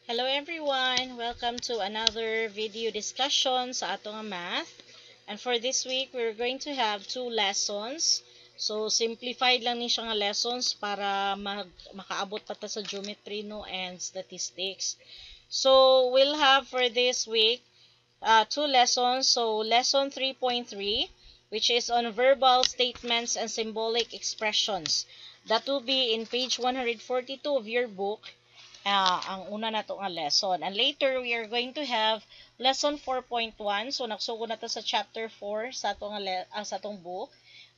Hello everyone! Welcome to another video discussion sa atong math. And for this week, we're going to have two lessons. So, simplified lang ni siya nga lessons para makaabot pa ta sa geometry no and statistics. So, we'll have for this week two lessons. So, lesson 3.3, which is on verbal statements and symbolic expressions. That will be in page 142 of your book. Ang una na to nga lesson. And later, we are going to have lesson 4.1. So, nagsugo na to sa chapter 4 sa atong book,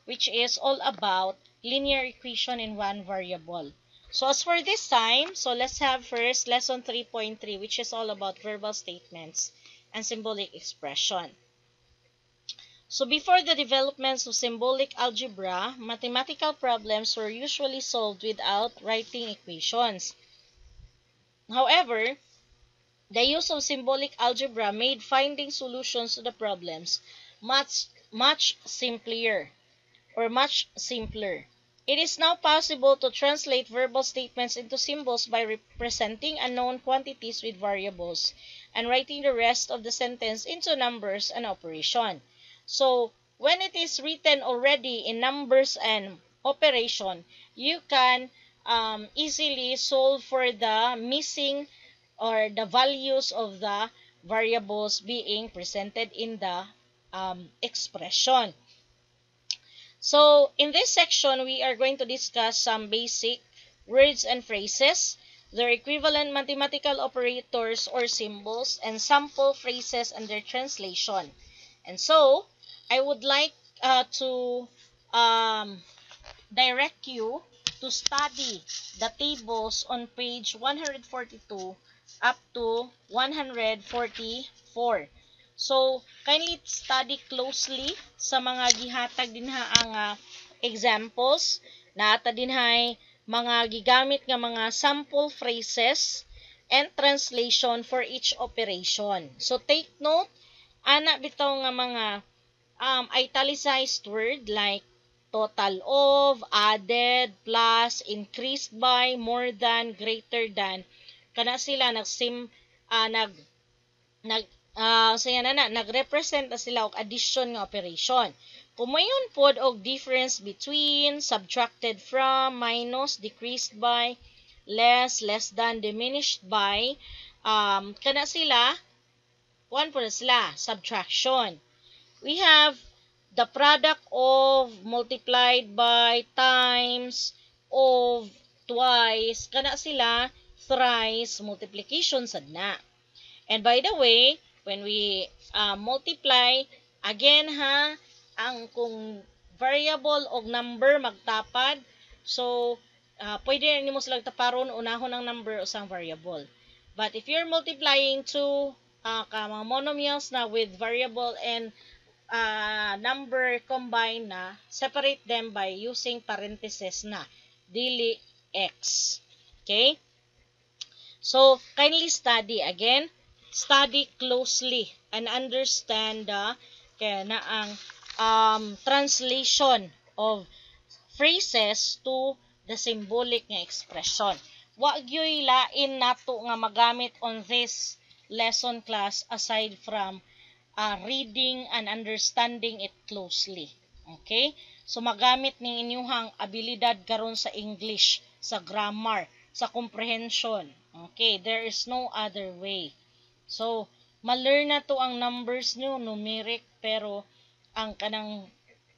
which is all about linear equation in one variable. So, as for this time, so let's have first lesson 3.3, which is all about verbal statements and symbolic expression. So, before the developments of symbolic algebra, mathematical problems were usually solved without writing equations. However, the use of symbolic algebra made finding solutions to the problems much simpler. It is now possible to translate verbal statements into symbols by representing unknown quantities with variables and writing the rest of the sentence into numbers and operation. So, when it is written already in numbers and operation, you can easily solve for the missing or the values of the variables being presented in the expression. So, in this section, we are going to discuss some basic words and phrases, their equivalent mathematical operators or symbols, and sample phrases and their translation. And so, I would like to direct you to study the tables on page 142 up to 144. So, kindly study closely sa mga gihatag dinha ang examples na ata dinhay mga gigamit nga mga sample phrases and translation for each operation. So, take note, ana bitaw nga mga italicized word like total of, added, plus, increased by, more than, greater than. Kana sila nagrepresent na sila og addition nga operation. Kumayon pod og difference between, subtracted from, minus, decreased by, less, less than, diminished by, kana sila one po na sila subtraction. We have the product of, multiplied by, times, of, twice, kana sila thrice, multiplication sad na. And by the way, when we multiply, again ha, ang kung variable o number magtapad, so pwede rin mo silang taparon unahon ang number o sang variable. But if you're multiplying two mga monomials na with variable and number combined na, separate them by using parentheses na, dili x. Okay? So, kindly study again. Study closely and understand kaya na ang translation of phrases to the symbolic nga expression. Wa gyoy lain nato nga magamit on this lesson class aside from reading and understanding it closely. Okay? So, magamit ning inyuhang abilidad karon sa English, sa grammar, sa comprehension. Okay? There is no other way. So, ma-learn na to ang numbers nyo, numeric, pero ang kanang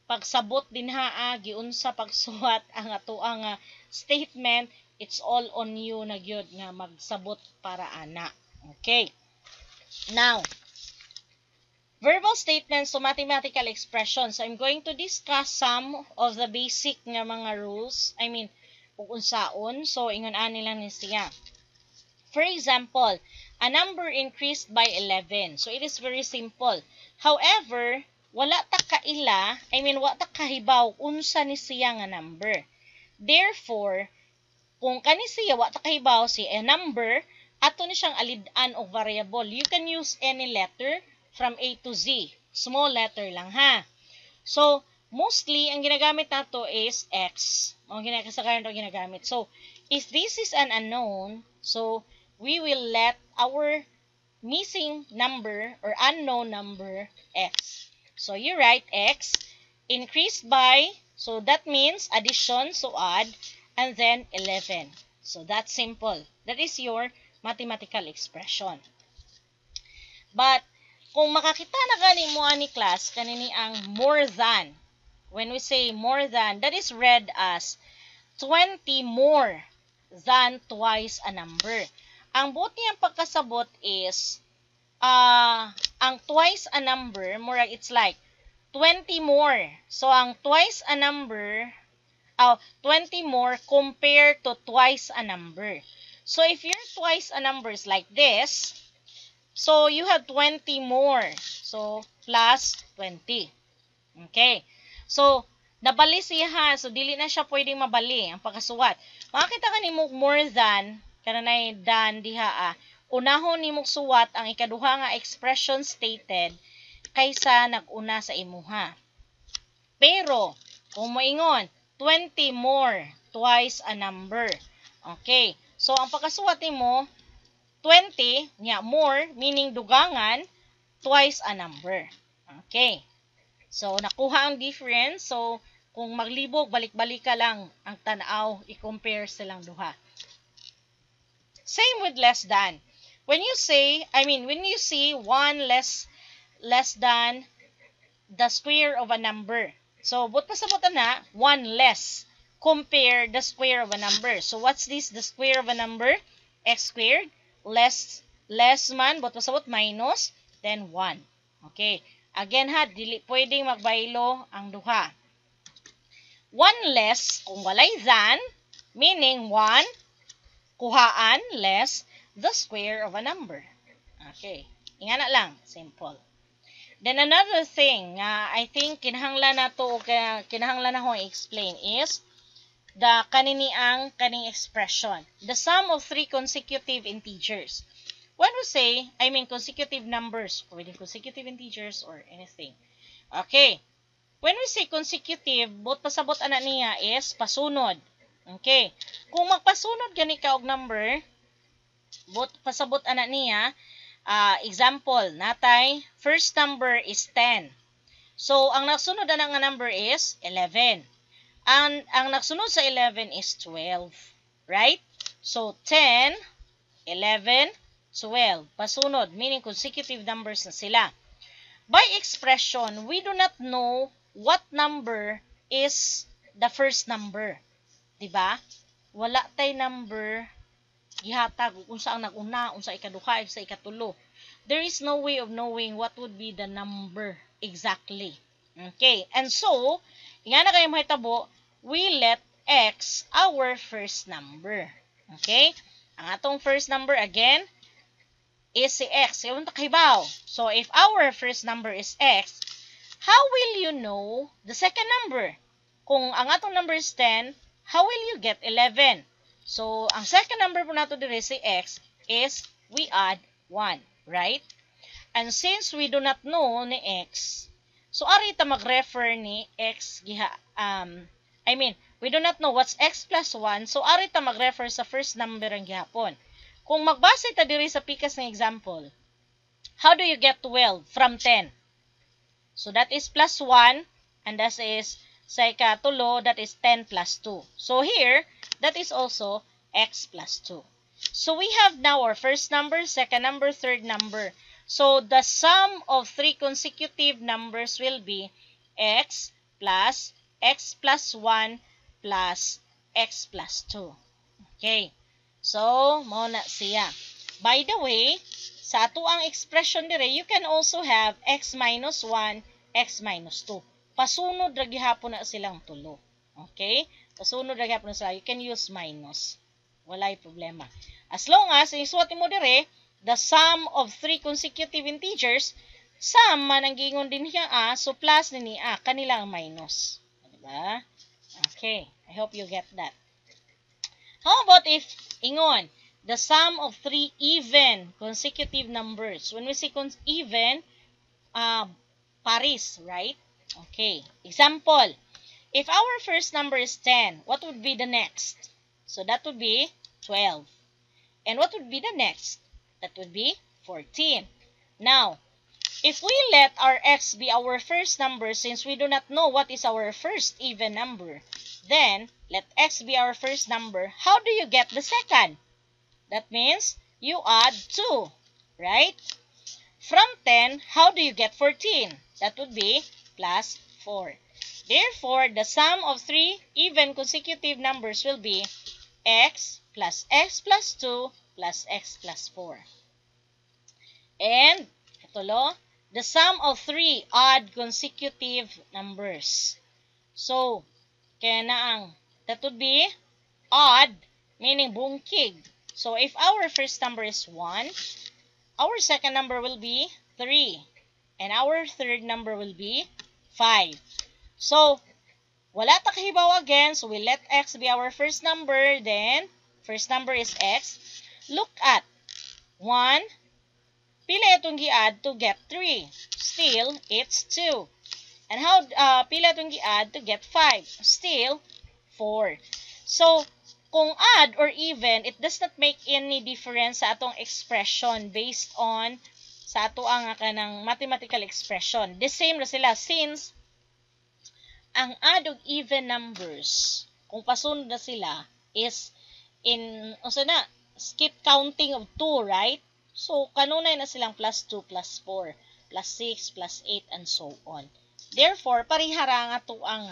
pagsabot din giunsa pagsuwat ang ato ang statement, it's all on you na gyud nga magsabot para ana. Okay? Now, verbal statements to mathematical expressions. So, I'm going to discuss some of the basic nga mga rules. Kung unsaon. So, ingon ani lang ni siya. For example, a number increased by 11. So, it is very simple. However, wala ta wala ta kahibaw unsa ni siya nga number. Therefore, kung kani siya wala ta kahibaw si a number, ato ni siyang alid-an og variable. You can use any letter from A to Z. Small letter lang ha. So, mostly, ang ginagamit nato is X. Ang ginagamit. So, if this is an unknown, so, we will let our missing number or unknown number x. So you write x increased by, so that means addition, so add, and then 11. So that's simple. That is your mathematical expression. But kung makakita na gani mo ani class, kanini ang more than. When we say more than, that is read as 20 more than twice a number. Ang buti ang pagkasabot is, ang twice a number, more it's like 20 more. So, ang twice a number, 20 more compared to twice a number. So, if your twice a number is like this, so you have 20 more. So, plus 20. Okay. So, nabali siya. So, dili na siya pwedeng mabali ang pagkasuwat. Makakita ka ni mo more than, kananay than diha unahon ni mo suwat ang ikaduha nga expression stated kaysa nag-una sa imuha. Pero, kung moingon, 20 more twice a number. Okay. So, ang pagkasuwat mo, 20, nya more, meaning dugangan, twice a number. Okay. So, nakuha ang difference. So, kung maglibog, balik-balik ka lang ang tanaw, i-compare silang duha. Same with less than. When you see 1 less than the square of a number. So, but pasabot na, 1 less. Compare the square of a number. So, what's this? The square of a number? X squared. Less man, but pasabot minus, then 1. Okay. Again ha, dili pwedeng magbaylo ang duha. 1 less, kung walay than, meaning 1, kuhaan, less, the square of a number. Okay. Ingana lang. Simple. Then another thing, I think kinahanglan na to, kinahanglan na akong explain is the kaning expression. The sum of 3 consecutive integers. When we say, consecutive numbers, pwedeng consecutive integers or anything. Okay. When we say consecutive, both pasabot ana niya is pasunod. Okay. Kung magpasunod gani ka og number, both pasabot ana niya, example, natay, first number is 10. So, ang nagsunod ana nga number is 11. Ang nagsunod sa 11 is 12. Right? So, 10, 11, 12. Pasunod, meaning consecutive numbers na sila. By expression, we do not know what number is the first number. Diba? Wala tay number gihatag kung saan nag-una, kung sa ikaduha, sa ikatulo. There is no way of knowing what would be the number exactly. Okay. And so, nga na kayo mahitabo, we let x our first number. Okay? Ang atong first number again is si x. Yung takahibaw. So, if our first number is x, how will you know the second number? Kung ang atong number is 10, how will you get 11? So, ang second number po nato dire si x is we add 1, right? And since we do not know ni x, so ari ta mag-refer ni x we do not know what's x plus 1, so ari ta mag-refer sa first number ang gihapon. Kung magbase ta diri sa pikas ng example, how do you get 12 from 10? So that is plus 1, and that is sa ikatulo, that is 10 plus 2. So here, that is also x plus 2. So we have now our first number, second number, third number. So the sum of 3 consecutive numbers will be x plus 1 plus x plus 2. Okay. So, mao na siya. By the way, sa ato ang expression dire, you can also have x minus 1, x minus 2. Pasunod ra gihapon na silang tulo. Okay? Pasunod ra gihapon na sila. You can use minus. Walay problema. As long as, isuwat mo dire, the sum of 3 consecutive integers, sum man ang giingon din niya so plus ni kanila ang minus. Diba? Okay. I hope you get that. How about if, ingon, the sum of 3 even consecutive numbers? When we say even, paris, right? Okay. Example, if our first number is 10, what would be the next? So that would be 12. And what would be the next? That would be 14. Now, if we let our x be our first number, since we do not know what is our first even number, then let x be our first number. How do you get the second? That means you add 2, right? From 10, how do you get 14? That would be plus 4. Therefore, the sum of three even consecutive numbers will be x plus 2 plus x plus 4. And, ito the sum of three odd consecutive numbers. So, kaya na ang, that would be odd, meaning bungkig. So, if our first number is 1, our second number will be 3. And our third number will be 5. So, wala ta kahibaw again. So, we let x be our first number. Then, first number is x. Look at 1. Pila itong gi-add to get 3? Still, it's 2. And how pila itong gi-add to get 5? Still, 4. So, kung odd or even, it does not make any difference sa atong expression based on sa ato ang kanang mathematical expression. The same na sila since ang odd ug even numbers, kung pasunod na sila, is in, skip counting of 2, right? So, kanunay na silang plus 2, plus 4, plus 6, plus 8, and so on. Therefore, parihara nga to ang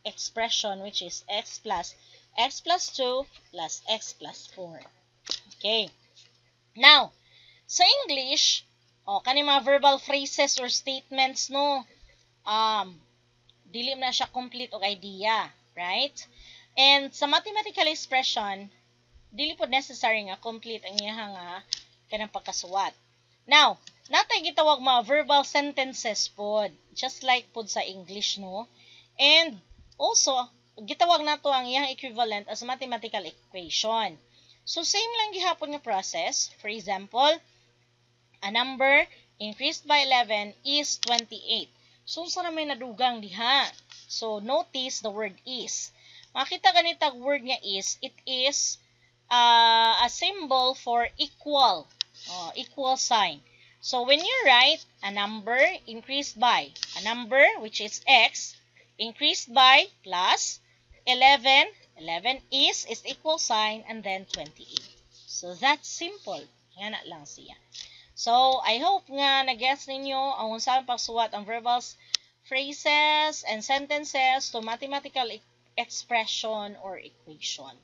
expression which is x plus 2 plus x plus 4. Okay. Now, sa English, kani mga verbal phrases or statements, no, dili na siya complete og idea, right? And sa mathematical expression, dili po necessary nga complete ang iyang kanang pagkasuwat. Now, natay gitawag mga verbal sentences pod, just like pod sa English, no? And also, gitawag nato ang iyang equivalent as mathematical equation. So, same lang gihapon nga process. For example, a number increased by 11 is 28. So, sa may nadugang diha. So, notice the word is. Makita ganitag word nga is, it is a symbol for equal. Equal sign. So, when you write a number increased by, a number which is x, increased by plus 11 is equal sign, and then 28. So, that's simple. Nga na lang siya. So, I hope nga nag-guess ninyo ang unsang pagsuwat ang verbal phrases and sentences to mathematical expression or equation.